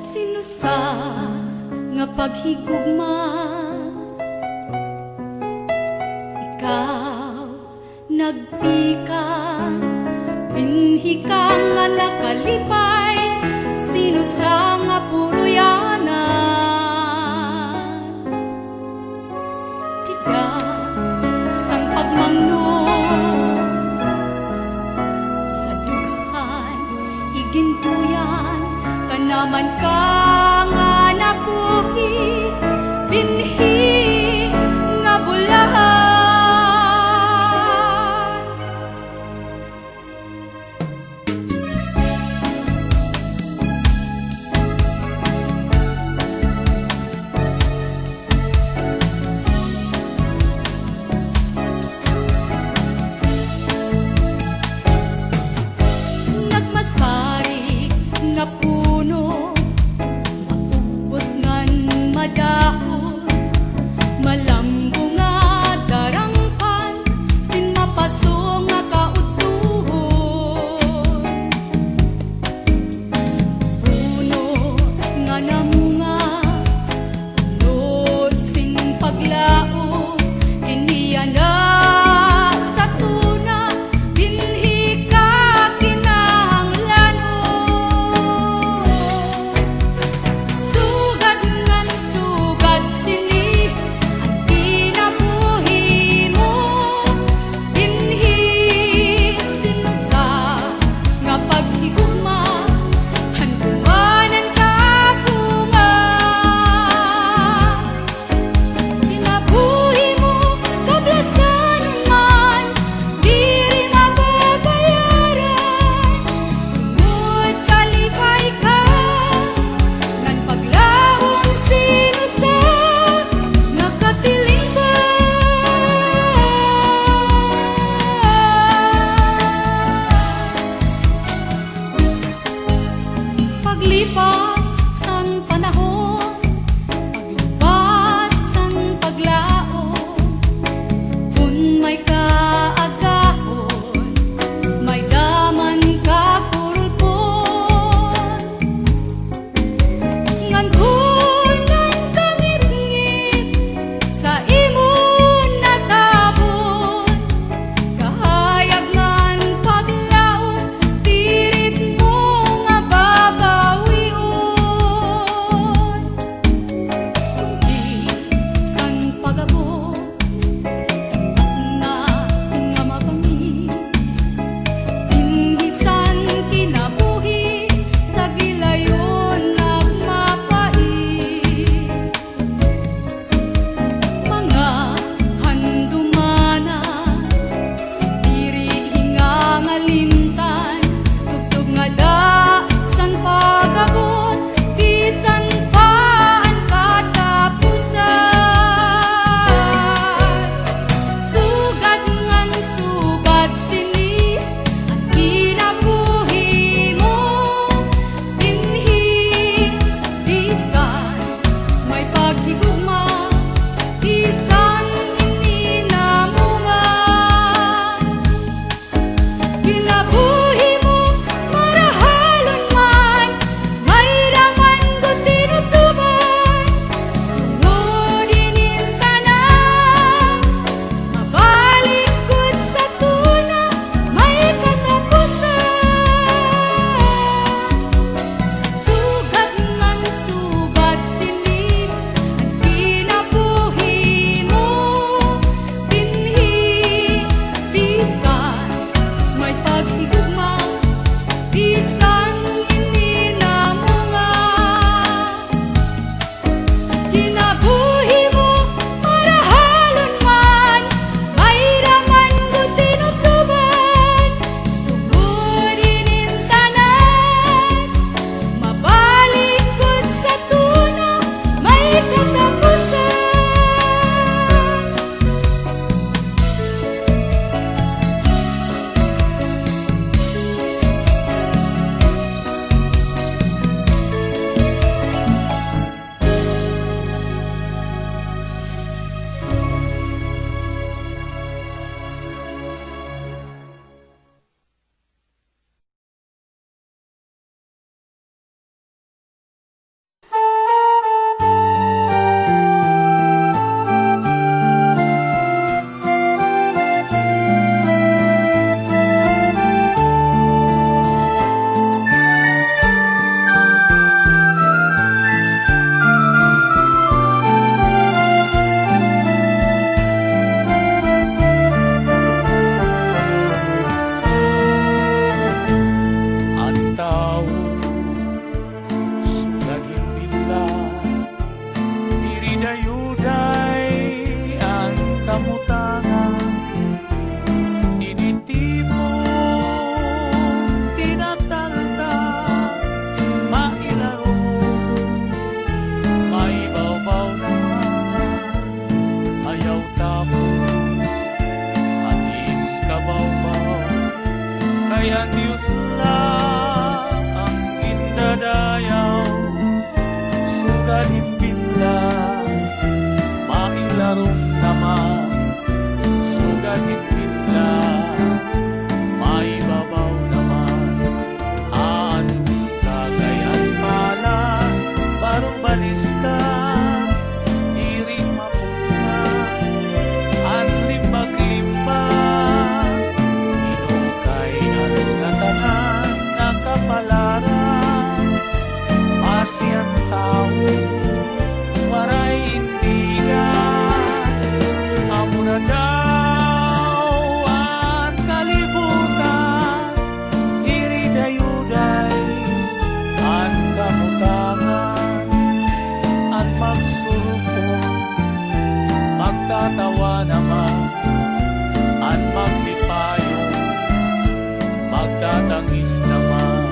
Sinusa nga paghigugma, ikaw nagpika, binhi ka nga nakalipay, sinusa nga puruyanan. Tida sang pagmangno, sa dughan igintuyan, kanaman ka nga napuhi, binhi nga bulahan. Nagmasarig nga puno, maubos ngan madahon, balis ka, diri mapunta, anlim maglimbang, inukay at katanan na kapalaran, masiyang tao, waray indigan, amo na daw ang kalibutan, diri dayuday, ang kamutangan, ang magsurupon, magtatawa naman, ang maglipayo, magtatangis naman.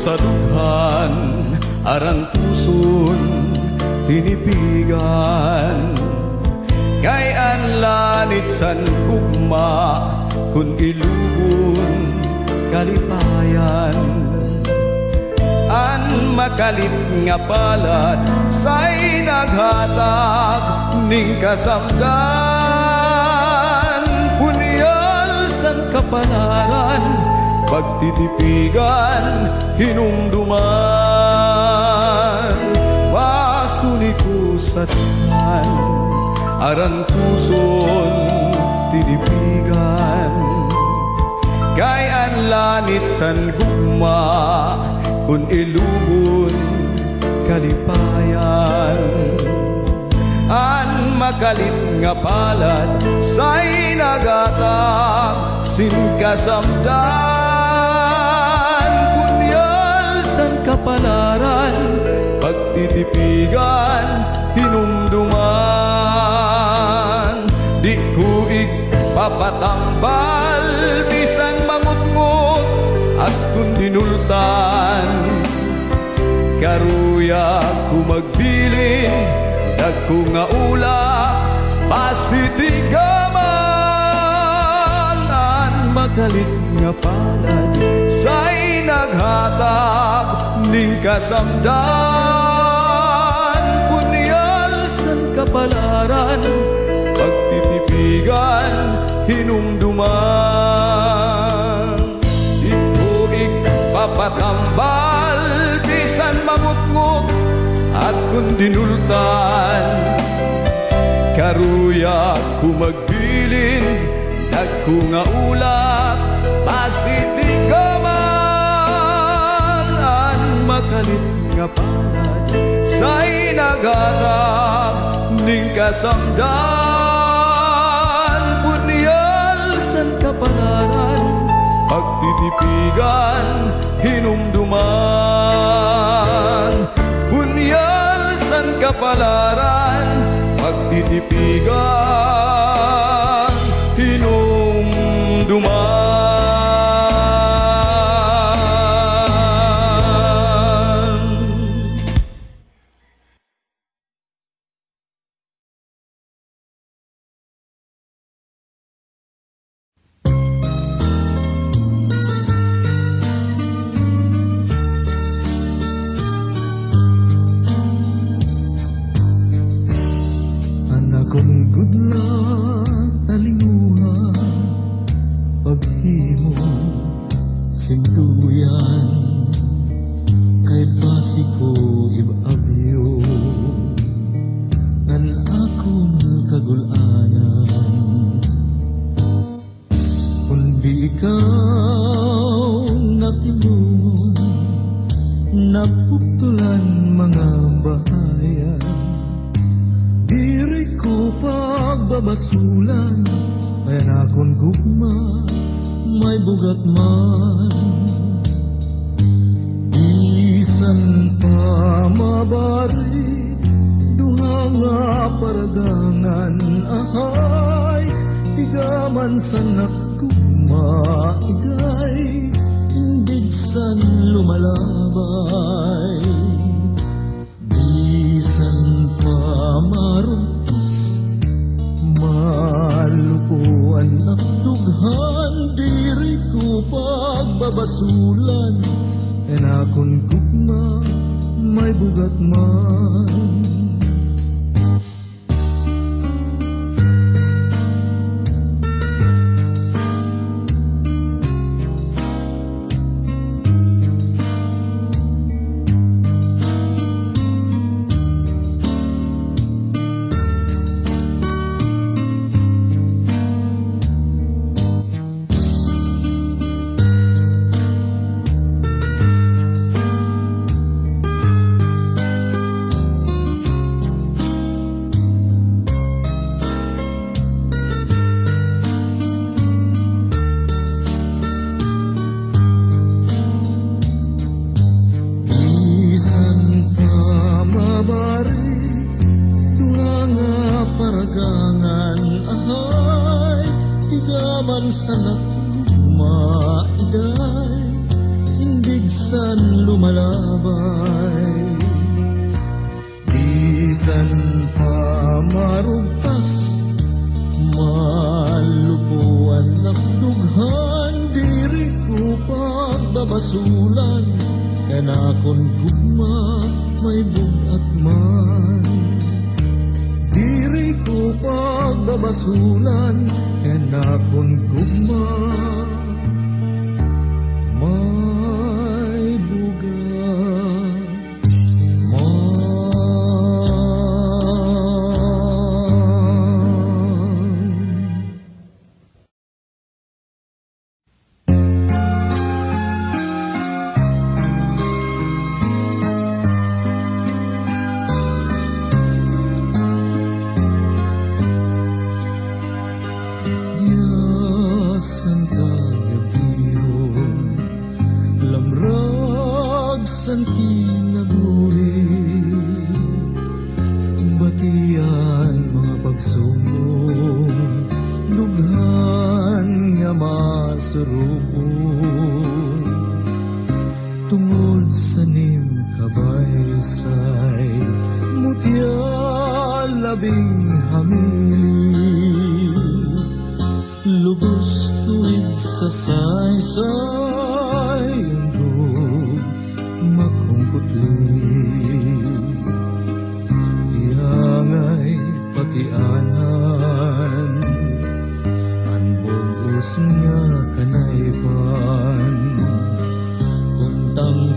Sa dughan, arang puson, tinipigan. Kay ang lanit san gugma, kun ilugon, kalipayan. An makalit nga palad, say naghatag, ning kasamdan. Punyal san kapalaran, pagtitipigan, hinumduman. Masuni ko sa tiyan, aran puson, tinipigan. Kay ang lanit san gugma, kun ilugon, kalipayan. An makalit nga palad, say nagatag, sin kasamdan. Kapalaran, pagtitipigan, hinumduman. Di ko igpapatambal, bisan mangutngot at kung dinultan. Karuya ko magbilin, dagko nga ulak, pasitigaman. An makalit nga palad, say naghatag, ning kasamdan. Punyal san kapalaran, pagtitipigan, hinumduman. Iko mapatambal bisan mamutngot at kung dinultan. Karuya kumagbilin nagkunga ulak pasitigaman an makalit nga palad say nagatag ning kasamdan. Bunyal san kapalaran pagtitipigan hinumduman. Bunyal san kapalaran pagtitipigan hinumduman. Kung gudla talinguhan paghimo sintuyan kay basi ko ibabyo nan akong kagulanan kundi ikaw nakimungon napuktulan mga bahayan. Diri ko pagbabasulan ayan akong gugma may bugat man. Bisan pa mabari duha nga paragangan ahay tigaman sa nakugma igay indig san lumalabay. Maruntas malupuan at dughan diri ko pagbabasulan en akong gugma may bugat man.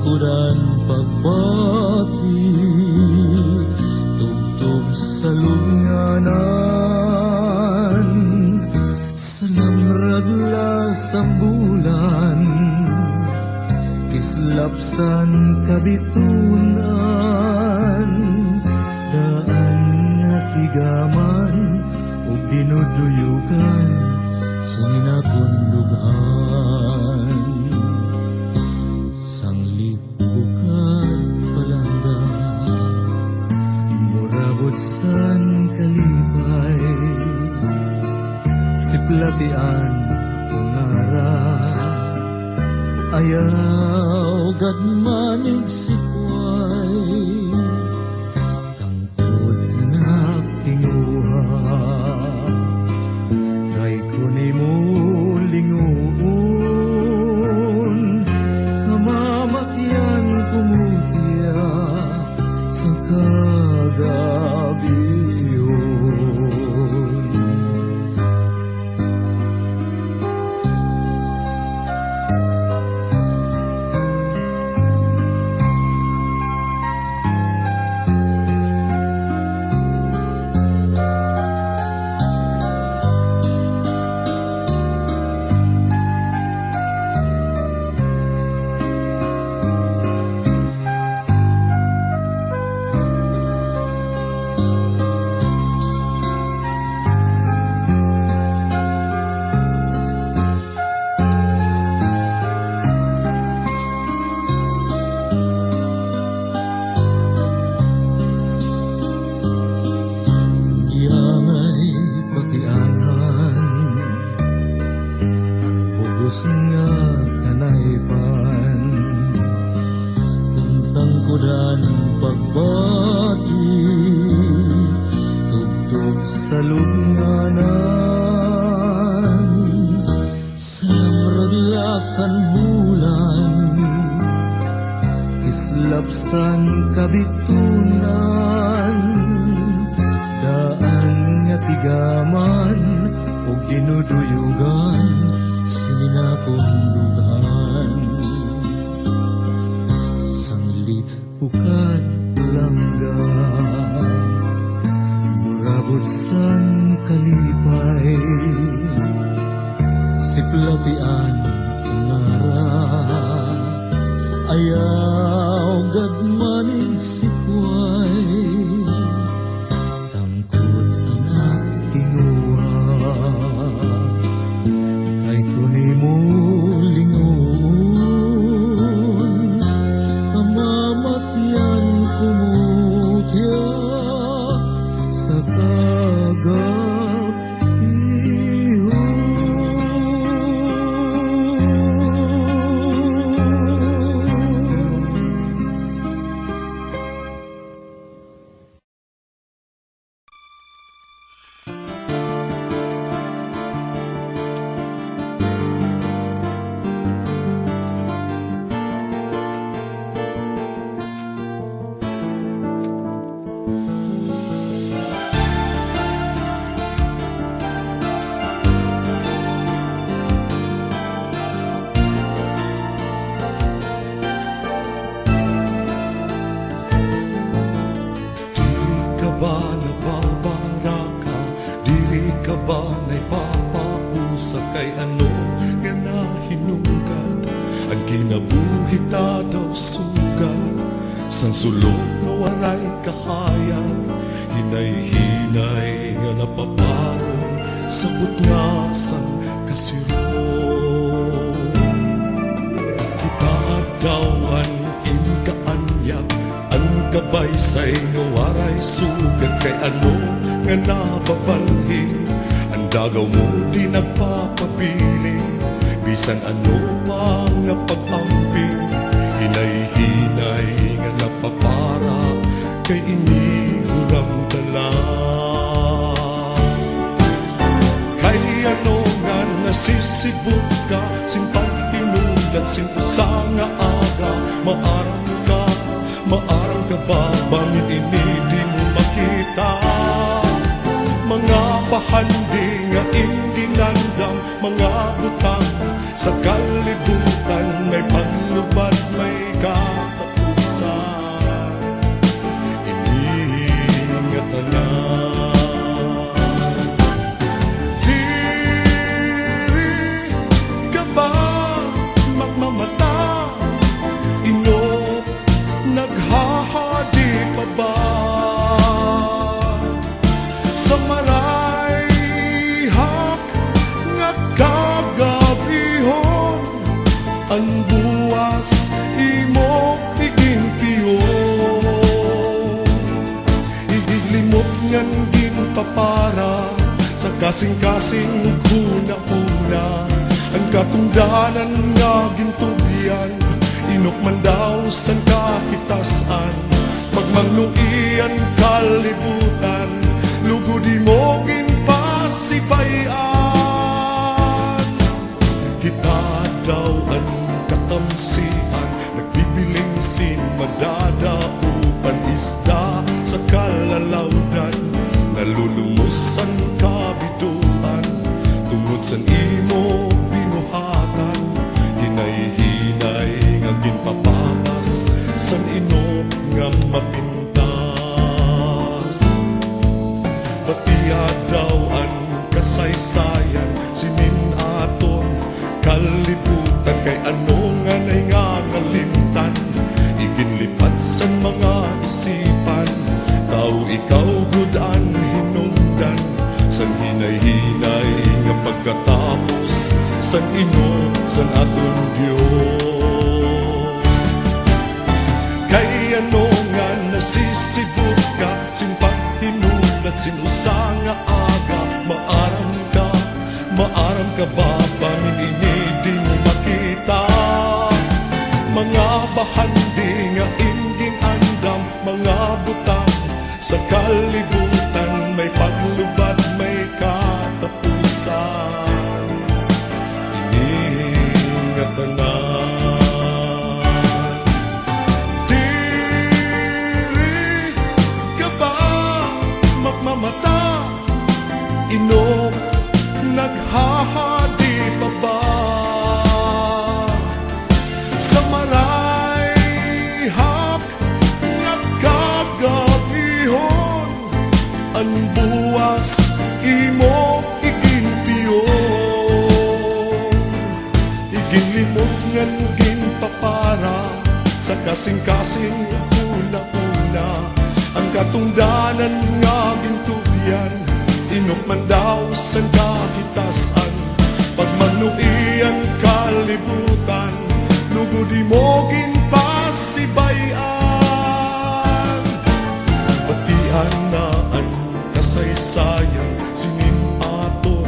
tangkudan pagbati, tugtog sa lunganan, sa namragla sa bulan, kislapsan kabitunan, daan nga tigaman, ug dinuduyugan, sininakon lughan. Sanglit bukad palangga, murabot san kalipay, siplatian ungara, ayaw gadmanig sikway, tangkod anak tinguha, kay kunay mo linguun, kamamatyan kumutya sa kagabiyon. Yangay pakianan, bugos nga kanaypan, kuntang kudan pagbati, tugtog sa lunganan, sa namraglasan bulan, kislapsan kabitunan, daan nga tigaman, ug dinuduyugan, sininakon lughan. Sanglit bukad palangga, murabot san kalipay, siplatian ungara, ayaw gadmanig sikway, tangkod anak tinguha, kay kunay mo linguun, kamamatyan kumutya sa kagabihon. Dili ka ba nababaraka? Dili ka ba naipapausa? Kay ano nga nahinungkad? Ang kinabuhi ta daw sugat, sang sulong na waray kahayag, hinay-hinay nga napaparong sa putngasan kasirong. Itaad daw ang inkaanyag, ang kabaysay nga waray sugat. Kay ano nga nababalhin, ang dagaw mo di nagpapapiling, bisan ano pa nga pag-amping, hinay-hinay nga napapara, kay inihuram dala. Kay ano nga nasisibot ka, sing paghinulat, sing usa nga aga, maarang ka ba, bangin ini di mo makita? Mga pahandi nga inginandang, mga butang sa kalibutan, may paglubad, may ka. kasing-kasing huna-huna, ang katungdanan nga gintugyan, inok man daw san kahitasan, pagmangnuian kalibutan, lugudi mo ginpasibayan. Kita daw ang katamsian, nagbibiling sin madadaupan, isda sa kalalawdan, nalulumusan kabiduan, tungod san imo binuhatan, hinay-hinay nga ginpapapas, san inok nga mapintas. Batiya daw ang kasaysayan, sinin aton kalibutan, kay ano nga nangangalimtan, iginlipat san mga isipan, tao ikaw gudan hinungdan, san hinay-hinay nga pagkatapos, san ino san aton Diyos. Kay ano nga nasisibot ka, simpang hinulat sinusa nga aga, maaram ka ba bangin ini di mo makita, mga bahandi nga ingging andam, mga butang sa kalibutan, may paglubad, may katapusan, iningatan. Diri ka ba magmamata, inok naghahadi pa ba sa marayhak nga kagabihon, ang buwas imo iginpiyon, iginlimot ngan ginpapara sa kasing-kasing una-una, ang katungdanan nga gintubian, inok man daw san kahitasan, pagmanuian kalibutan, lugudi mo ginpasibayan. Batian na ang kasaysayan, sinin aton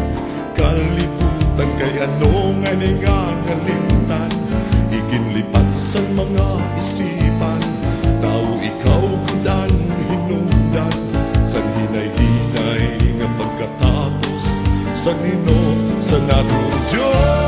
kalibutan, kay ano nga nangangalimtan, iginlipat sa mga isipan, tao ikaw kudan hinungdan, san hinay-hinay nga pagkatapos, sa nino sa natong Diyos.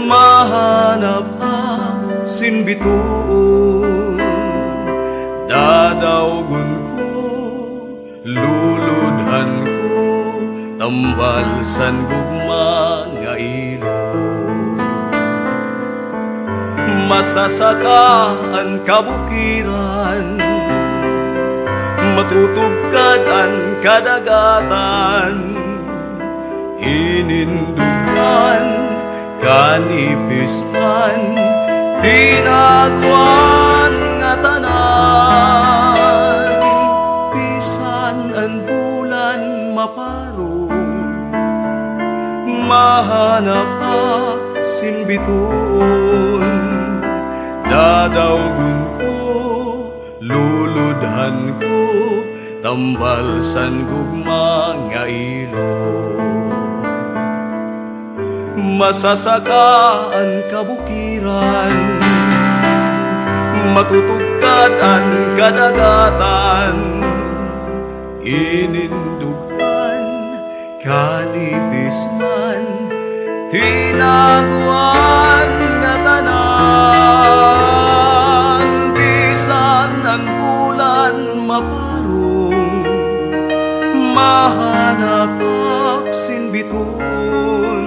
Mahanap asin bituon, dadawgon ko, luludhan ko, tambal san gugma nga ilog. Masasakaan kabukiran, matutugkad ang kadagatan, inindugan kanipis man, tinagwan nga tanan, pisan ang bulan maparong, mahanap asin bituon, dadawgon ko, luludhan ko, tambal san gugma nga ilog. Masasakaan kabukiran, matutugkad ang kadagatan, inindugan kanipis man, tinaguan nga tanan, bisan ang bulan maparong, mahanap aksin biton,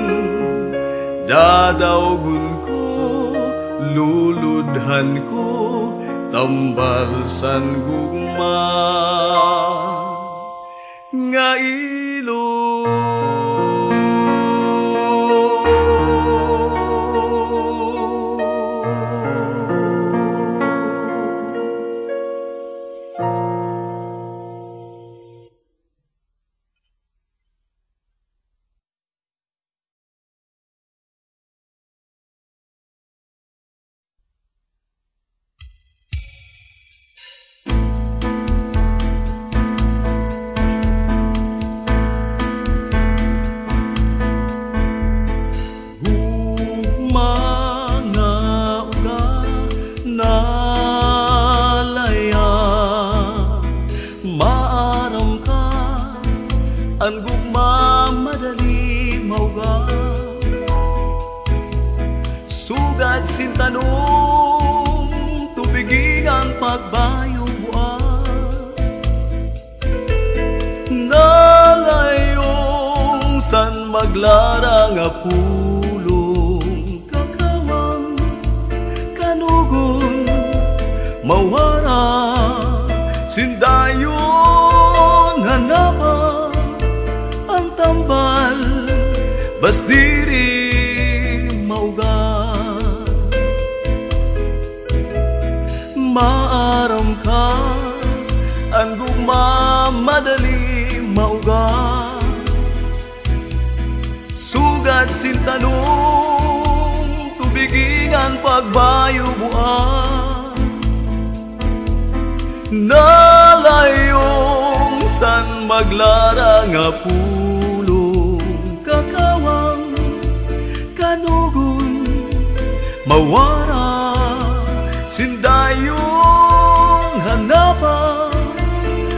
dadawgon ko, luludhan ko, tambal san gugma nga sintanong tubigin ang pagbayo buwan, nalayong san maglara nga pulong, kakawang kanugon mawara sindayon hanapa ang tambal bas diri mauga. Maaram ka, ang gugma madali mauga, sugat sintanong tubigingan pagbayo buwan, nalayong san maglara nga pulong, kakawang kanugon mawara sindayon hanapa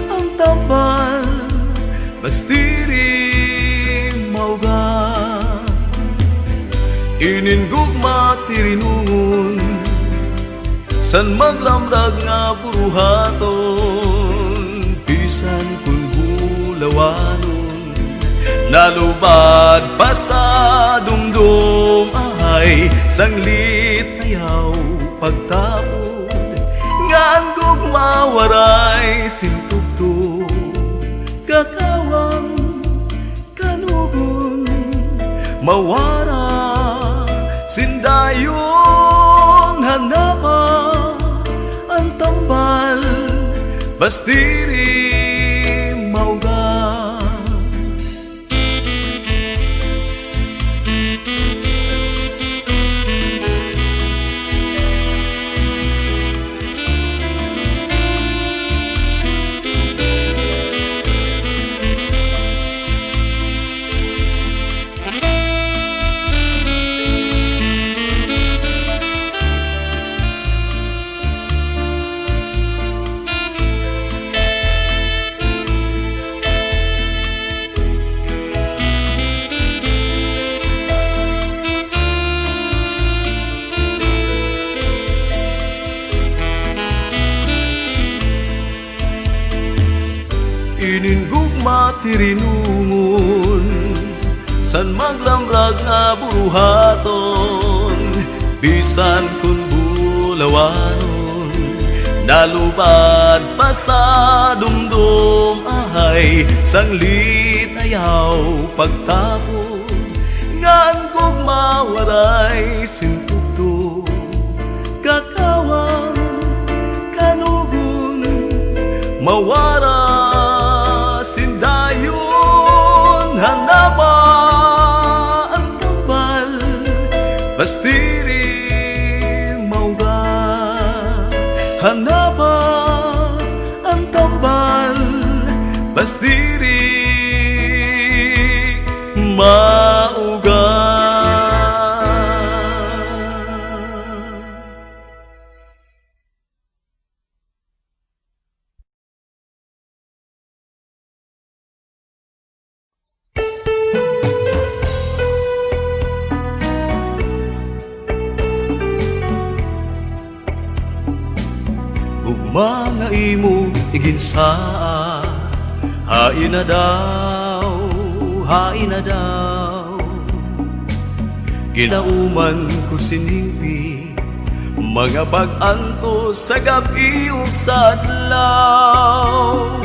ang tambal bastiri mauga, iningugma tirinungon san maglamrag nga puruhaton, bisan kun bulawanon nalubad pa sa dumdum ay sanglit ayaw pagtapod ngan gugma waray sintugtog, kakawang kanugon mawara sindayon hanapa ang tambal bastiri mauga. Iningugma tirinungon san maglamrag nga buruhaton, bisan kun bulawanon nalubad pa sa dumdum ay sanglit ayaw pagtapod ngan gugma waray sintugtog, kakawang kanugon mawara sindayon hanapa ang tambal bastiri mauga, hanapa ang tambal bastiri mauga. imo iginsaa. Hain na daw, hain na daw. Ginauman ko siningpi, mga bag-anto sa gabi ug sa adlaw.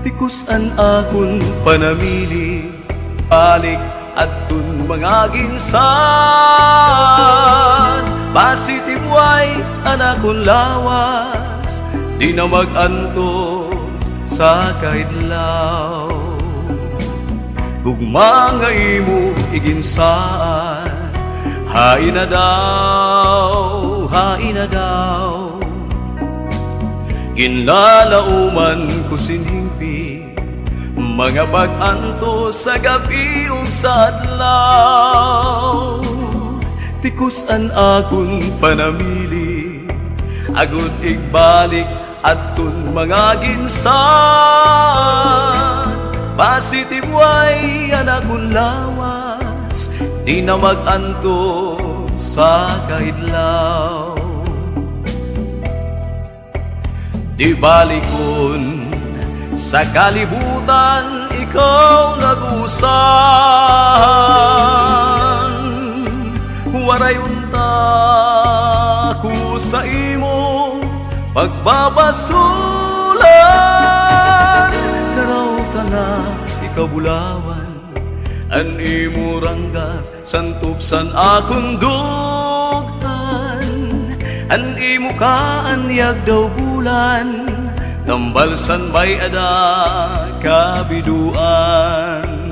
Tikusan akon panamili, balik adtun mga ginsan. Positive way anakon lawas, di na mag-antos sa kaidlaw. Gugma nga imo iginsaan, hain na daw, hain na daw. Ginlalauman ko sinimpi, mga bag-anto sa gabi ug sa adlaw. Tikusan akon panamili, agud igbalik adtun mga ginsan. Positive way anakon lawas, di na mag-anto sa kaidlaw. Di balikon sa kalibutan, ikaw nag-usan. Waray unta ko sa imo pagbabasulan. Karaw ka nga ikaw bulawan, an imo rangga santupsan akong dughan. An imo kaanyag daw bulan, tambalsan may ada kabiduan.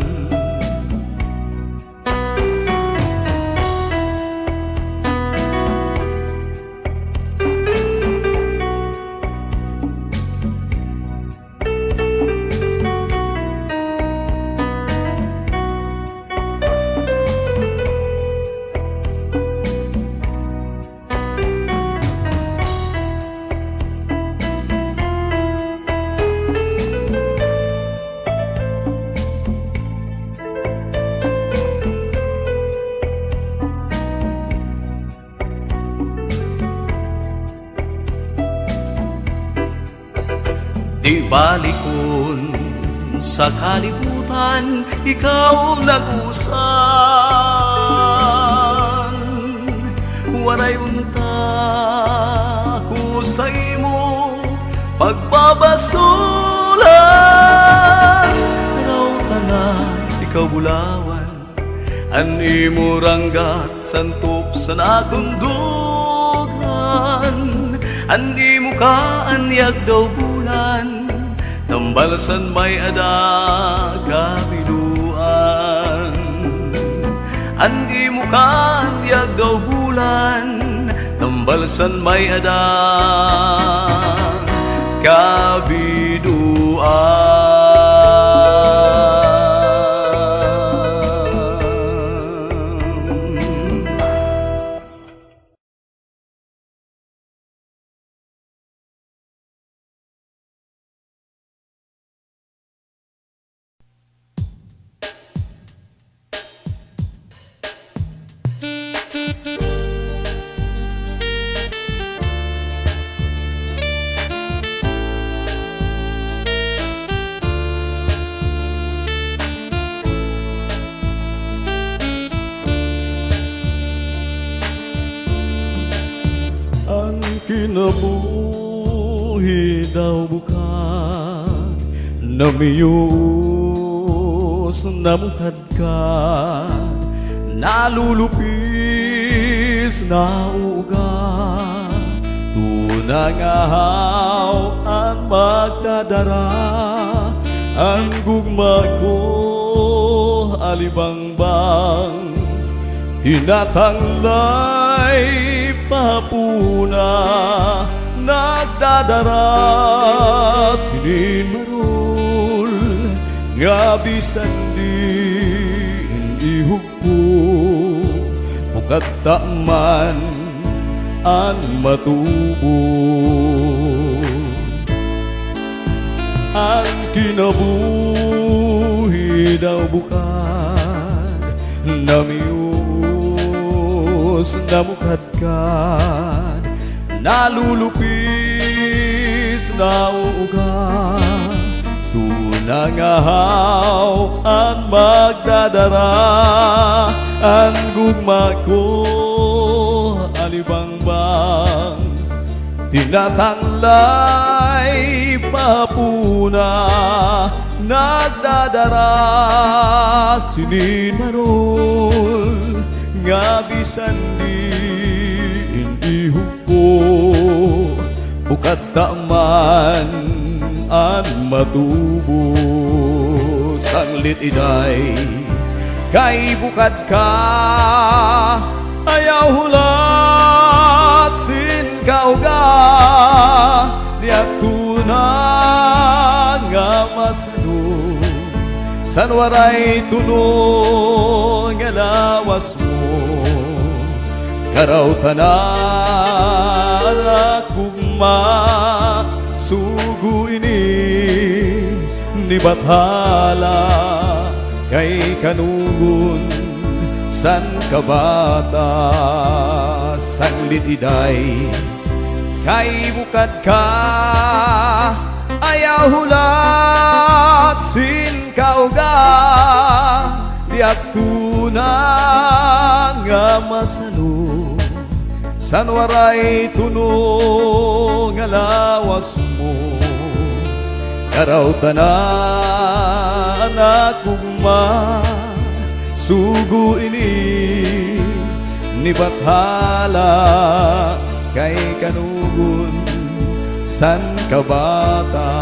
Di balikon sa kalibutan, ikaw nag-usan. Waray unta ko sa imo pagbabasulan. Karaw tanga ikaw bulawan, an imo ranggat santop sa akong dughan. An imo kaanyag daw bulan, tambalsan may ada kabiduan. An imo kaanyag daw bulan, tambalsan may ada kabiduan. Kinabuhi daw bukas, namiyos namukad ka, nalulupis na uga, tunangahaw ang magdadara, ang gugma ko alibangbang, tinatanglay papuna, nagdadara sininmarul, nga bisan di hindi hugpo, bukat taman ang matubo. Ang kinabuhi daw bukad, namiyos namukadkad, nalulupis nauuga tunangahaw ang magdadara ang gugma ko alibangbang tinatanglay papuna nagdadara sinimarol nga bisan di hukpo bukat taman an matubo sanglit iday kay bukat ka ayaw hulat sin kauga diak tunang nga masano san waray tunong nga lawas mo karaw tanan akugma sugu ini ni bathala kay kanugun san kabata sanglit iday kay bukat ka ayaw hulat sin kauga diak tunang nga masano san waray tunong nga lawas mo karaw tanan akugma sugu ini ni bathala kay kanugun san kabata.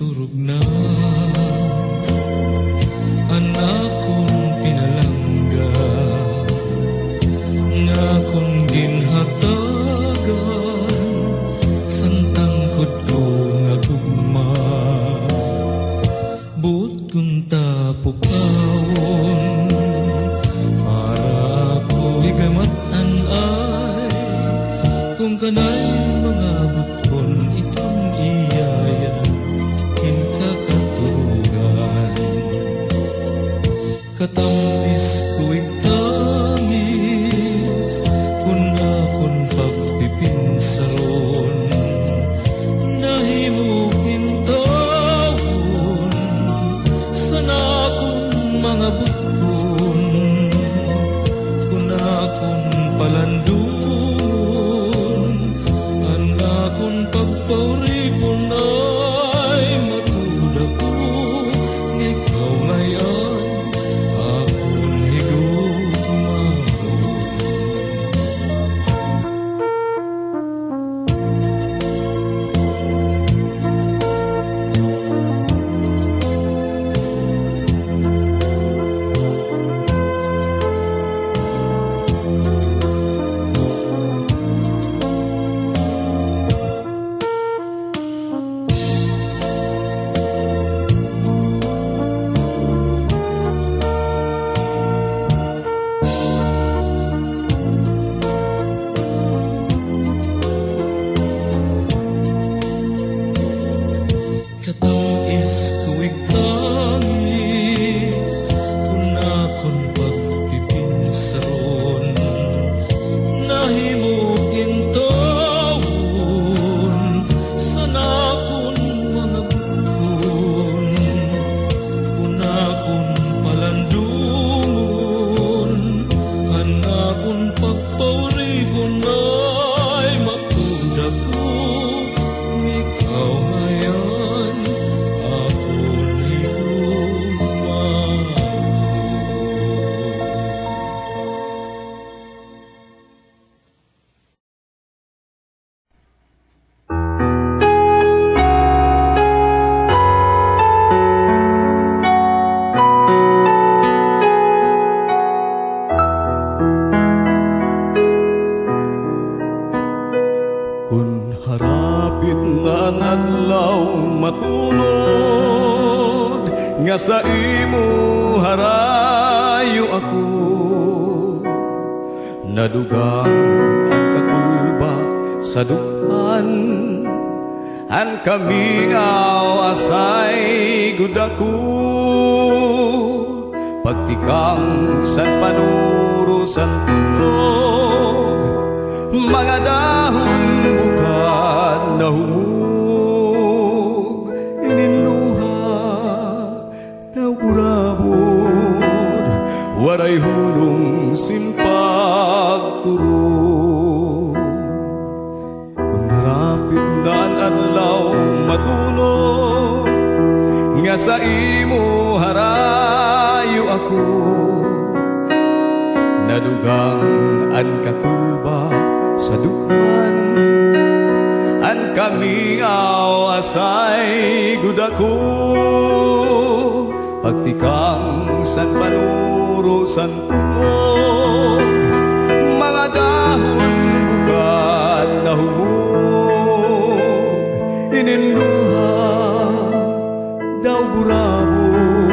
turog na anak kong pinalangga nga kong ginhatagan santangkod ko nga gugma buot kong tapukawon para ako'y gamatan ay kung kanay mga buton itong iyaya hinkakatugan katamis ko'y tamis kung akong pagpipinsaron nahimok hintawon sana akong mga buton kung akong palandun ang akong pagpauripon ay matulak ko ikaw ngayon akong higugmahon. Katamis ko'y tamis kung akong pagpipinsaron nahimok intawon sana akong mga buton kung akong palandungon ang akong pagpauripon ay matulak ko ikaw ngayon akong higugmahon. Kun harapit na ang adlaw matunod nga sa imo harayo ako nadugang ang kakulba sa dukan an kamingaw asay gudako pagtikang san panuro san tunog mga dahon bukad na humog ininluha daw urabod waray hulong simpag turo kung harapit na ang adlaw matunog nga sa imo harayo ako nadugang an kakulba sa dukan an kamingaw asay gudako pagtikang san panuro san tunog mga dahon bukad na humog ininluha daw burabog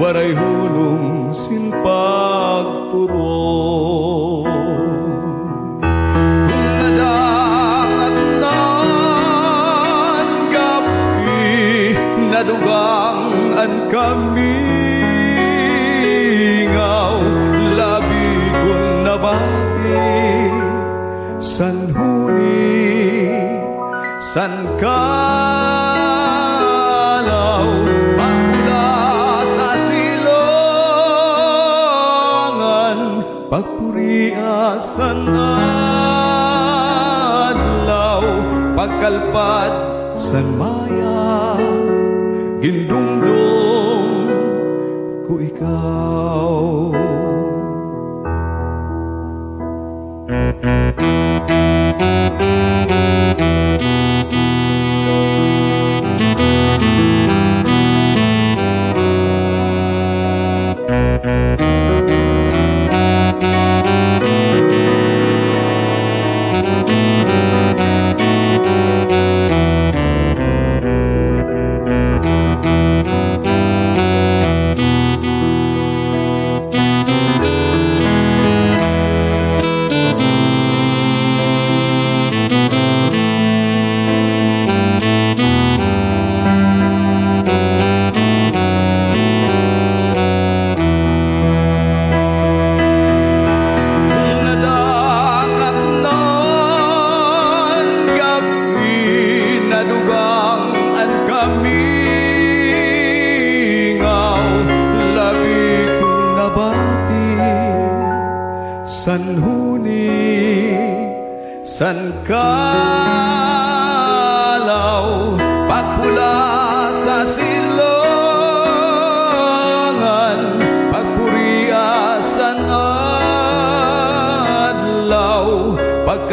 waray hulong sinpag turo nadugang an kamingaw labi kong nabati san huni san kalaw pagmula sa silongan pagpuriasan adlaw pagkalpad san maya gindumdum ko ikaw.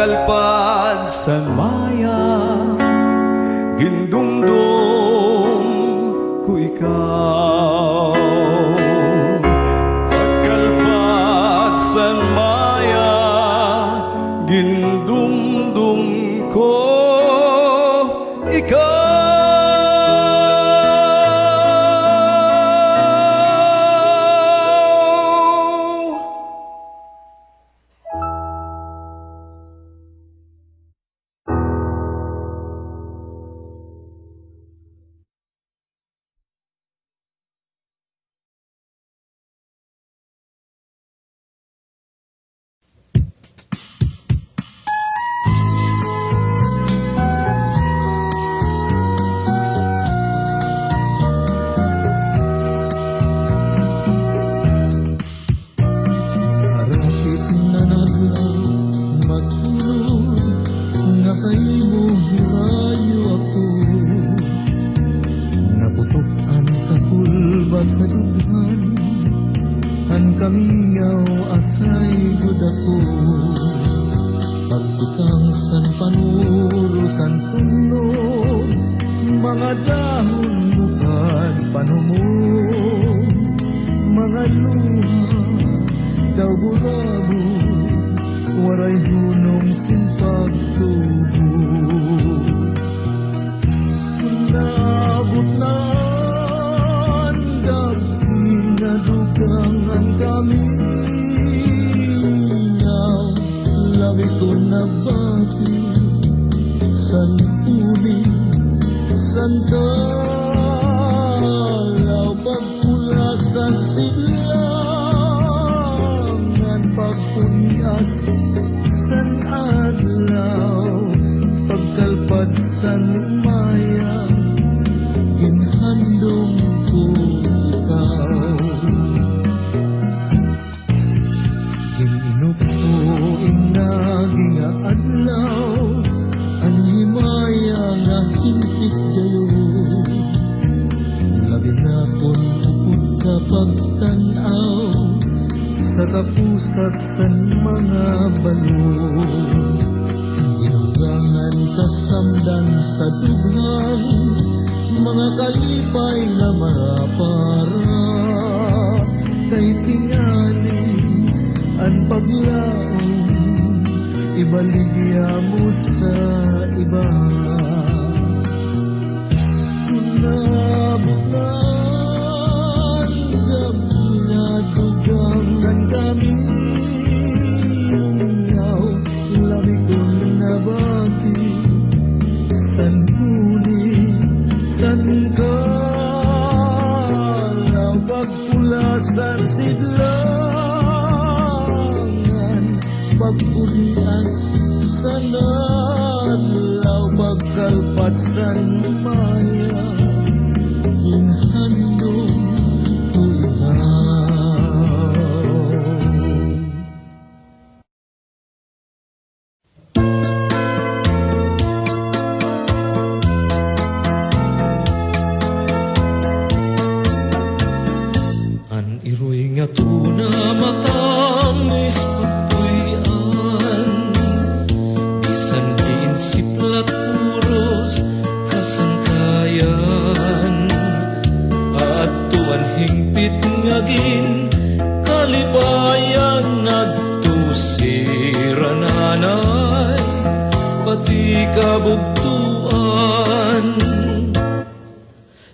pagkalpad sa maya, gindumdum ko ikaw. Pagkalpad sa maya, gindumdum ko ikaw.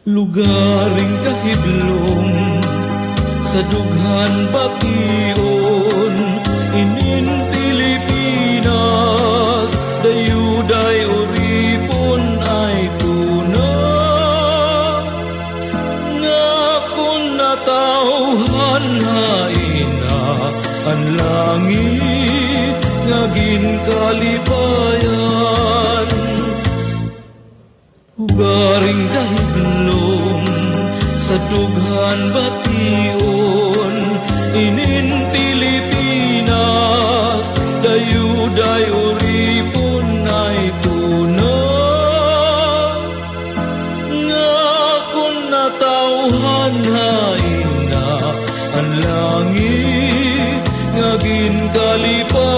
Lugaring kahiblong sa dughan bation, inin Pilipinas, dayuday uripon ay tuna. Nga kung natauhan haina ang langit, ngagin kalipayan. Lugaring kahiblong sa dughan bation, inin Pilipinas, dayuday uripon ay tuna. Nga kung natauhan haina ang langit, ngagin kalipayan.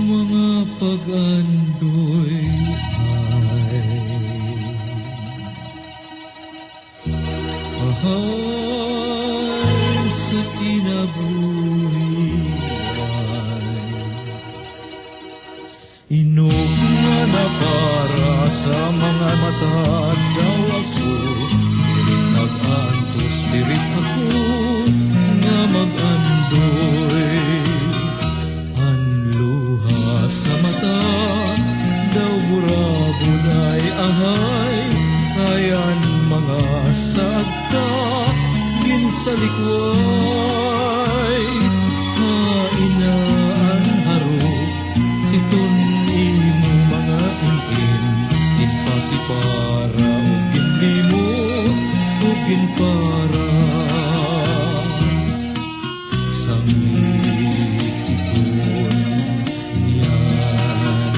mga pag-andoy ahay sa kinabuhian. Inog na para sa mga mata daw aso, nag-anto spirit ako nga mag-andoy. Anluha sa mata daw burabulay ahay, kayan mga sagta ginsalikway. Hainaan haro siton imo mga ingin, inpasipara o ginlimot o ginpara. Sangiton yan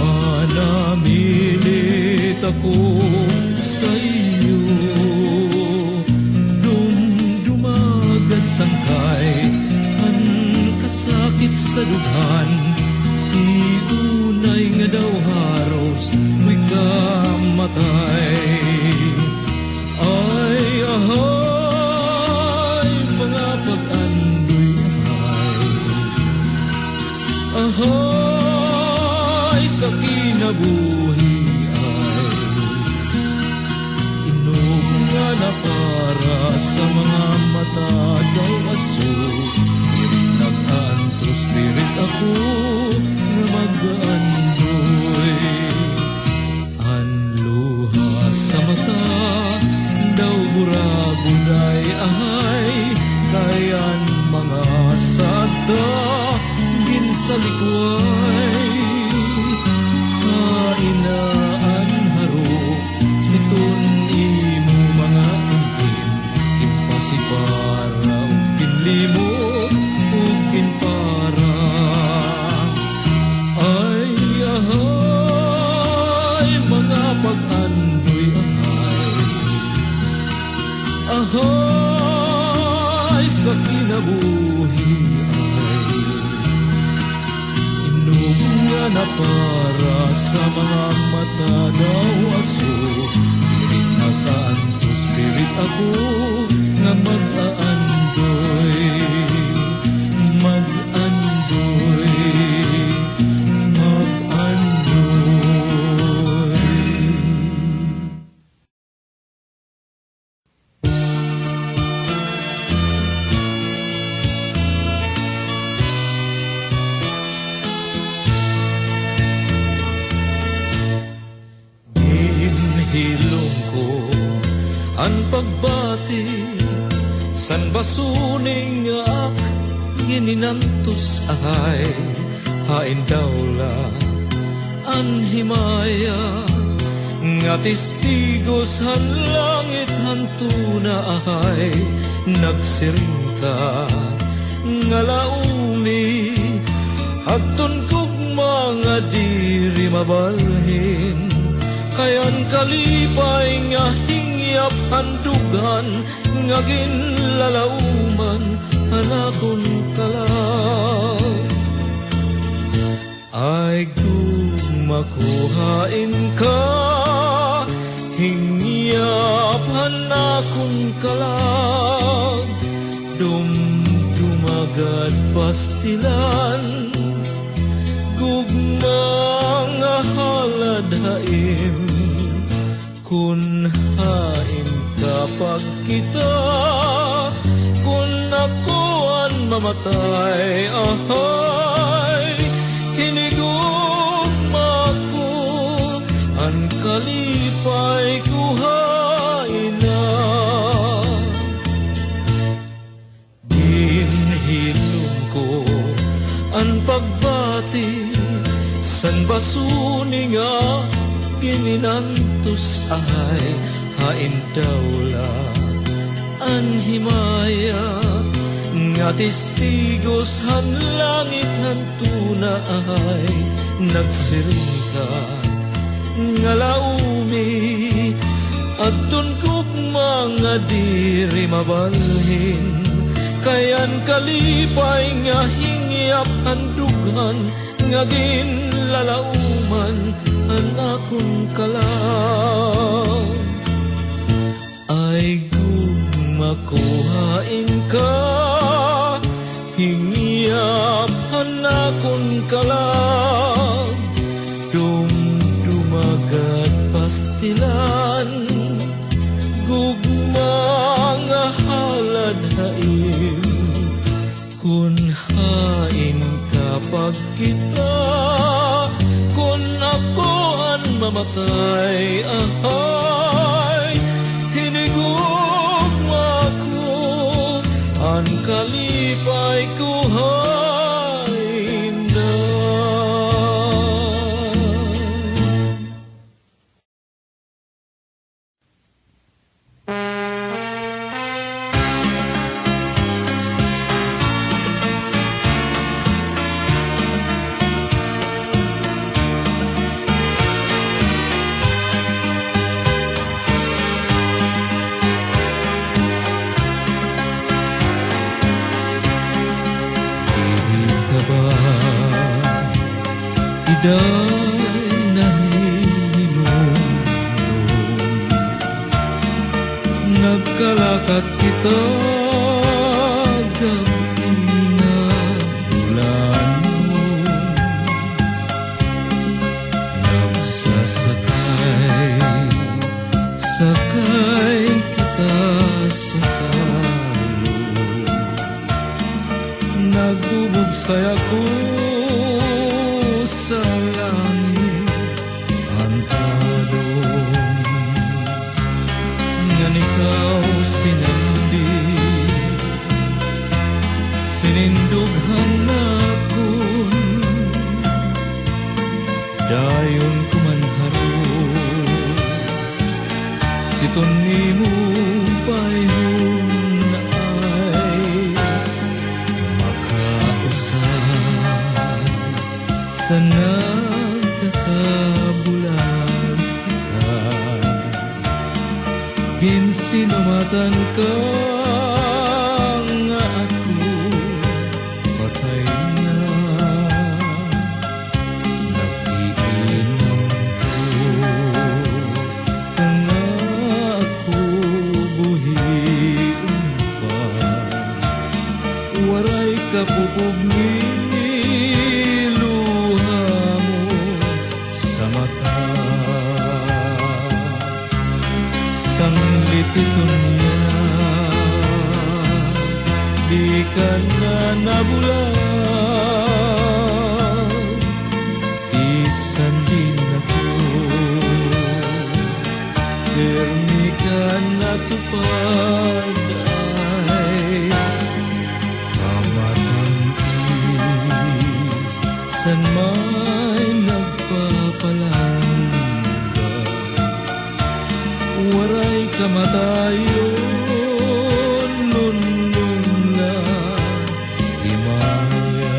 manamilit ako sa iyo. Dumagad sangkay ang kasakit sa dughan, iunay nga daw haros mo'y kamatay. Ay ahay mga pag-andoy ahay sa kinabuhi ay inog nga na para sa mga mata daw aso. Nag-anto spirit ako nga mag-andoy. Anluha sa mata daw burabulay ahay, kayan mga sada ginsalikway. Kainaan haro siton imo mga ingin, impasipara o ginlimot o ginpara. Ay ahay mga pag-andoy ahay sa kinabuhi ay inog nga na para sa mga mata daw aso. Spirit nagkaanto spirit ako nga mag-aandoy, mag-andoy, mag-andoy. Hinhilong ko ang pagbati san basuning ak gininantos ahay, hain dawla an himaya nga testigos han langit hantuna ahay. Nagsiring ka nga laumi agton kog mga diri mabalhin, kayan kalipay nga hingyap handugan nga ginlalauman hanakon kalag. Ay kung makuhain ka hingyap hanakon kalag, dumagad pastilan gugma nga haladhaim. Kun hain kapag kita, kun akoan mamatay ahay, hinigugma ko ang kalipay kuhain na. Ginhilong ko ang pagbati san basuning nga gininantos ahay, hain dawla an himaya nga testigos han langit hantuna ahay. Nagsiring ka nga laumi adton kog mga diri mabalhin, kayan kalipay nga hingiap handugan nga ginlalauman anakon kalang ay makuhain ka hingiap hanakon kalang dumagad pastilan gugma nga halad haim kun hain kapag kita kun ako an mamatay ahay hinigugma ko an kalipay ko hain na. Iday nahihinom nagkalakat kita gabi na bulan mo nagsasakay kita sa salo nagbubugsay ako sa langit antadong ngan ikaw sinindughan akon dayon kumanharo siton nimo payhon na ay makausap sa nagkakabulan kita ginsinumatan ka nga ako patay na nag-iinom ko nga ako buhiin pa waray kapupugni ito niya di ka na nabulang isan din ako permi ka natupad ay kamatang is san may nagpapalangga waray kamatayon nunun na himaya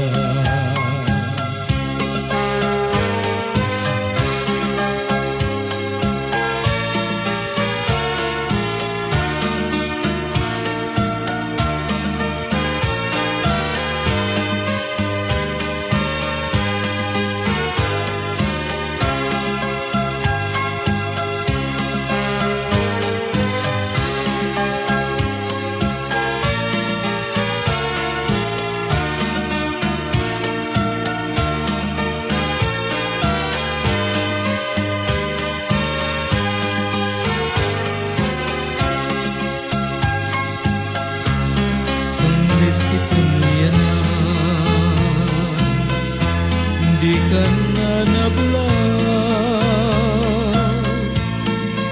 di ka na nabulang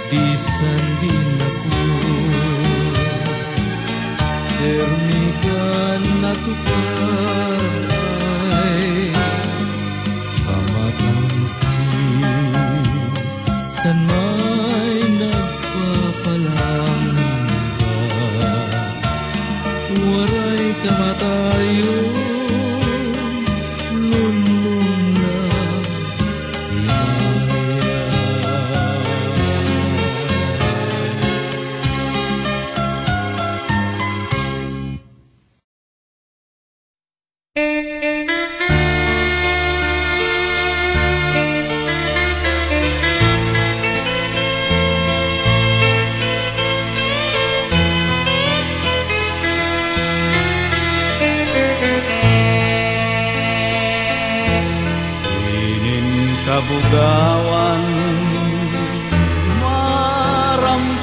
di sandin ako permi ka natupad ay kamatang is san may nagpapalangga waray kamatayon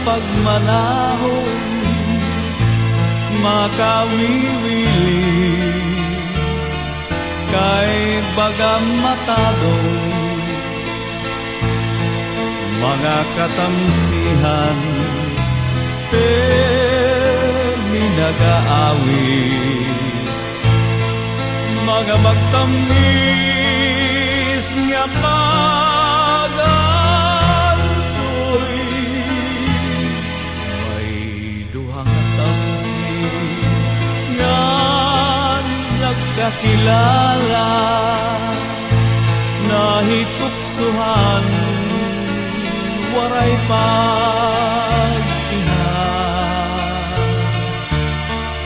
pagmanahon makawiwili kay bagam matadong mga katamsihan nag-aawit mga magtamis nga pagantoy may duhang tamsi nga nagkakilala nahituksuhan waray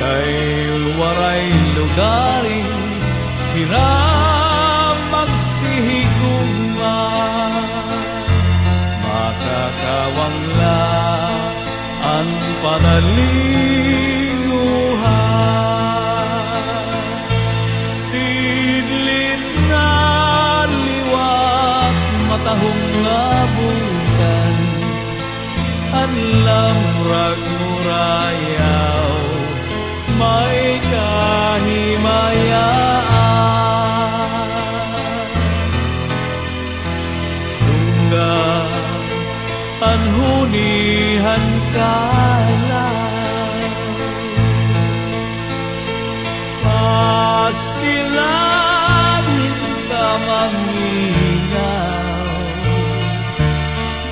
kay waray lugaring hiram magsihigugma makakawangla ang panalinguhan sidlit na liwat matahong labukan ang lamrag murayaw may kahimayaan tungga ang hunihan kalaw pastilangin ka mangingaw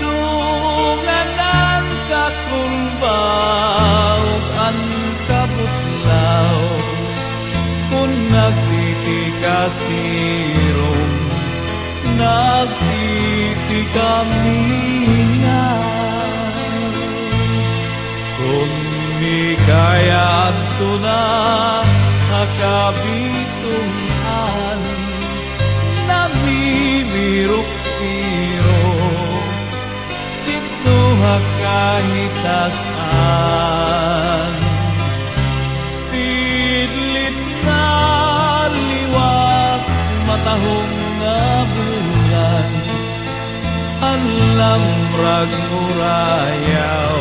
dunganan ka kulbaw ang kabutlaw kung nagtitikasirong nagtitikaminaw kung di kaya ito na akabitungan namimirok-irok dito hakahitasan sidlit na liwat matahong na bulan ang lamrag murayaw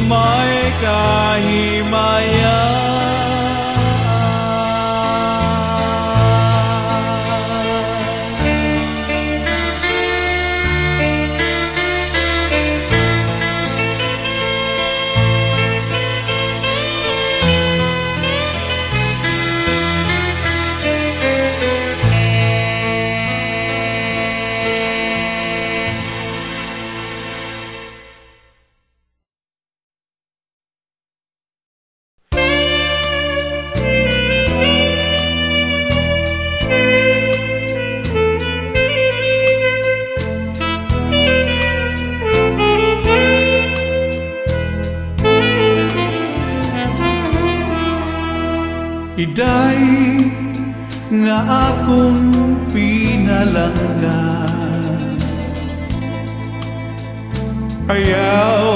may kahimayan Iday nga akong pinalanggan ayaw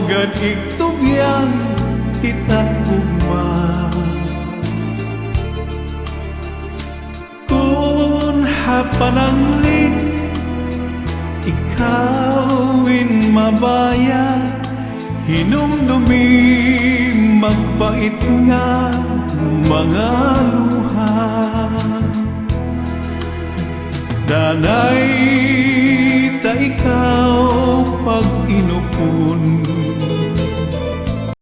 gan igtugyang itakugma kun hapananglit ikawin mabaya hinumdumi magpait nga mga luha danay ta ikaw pag inupon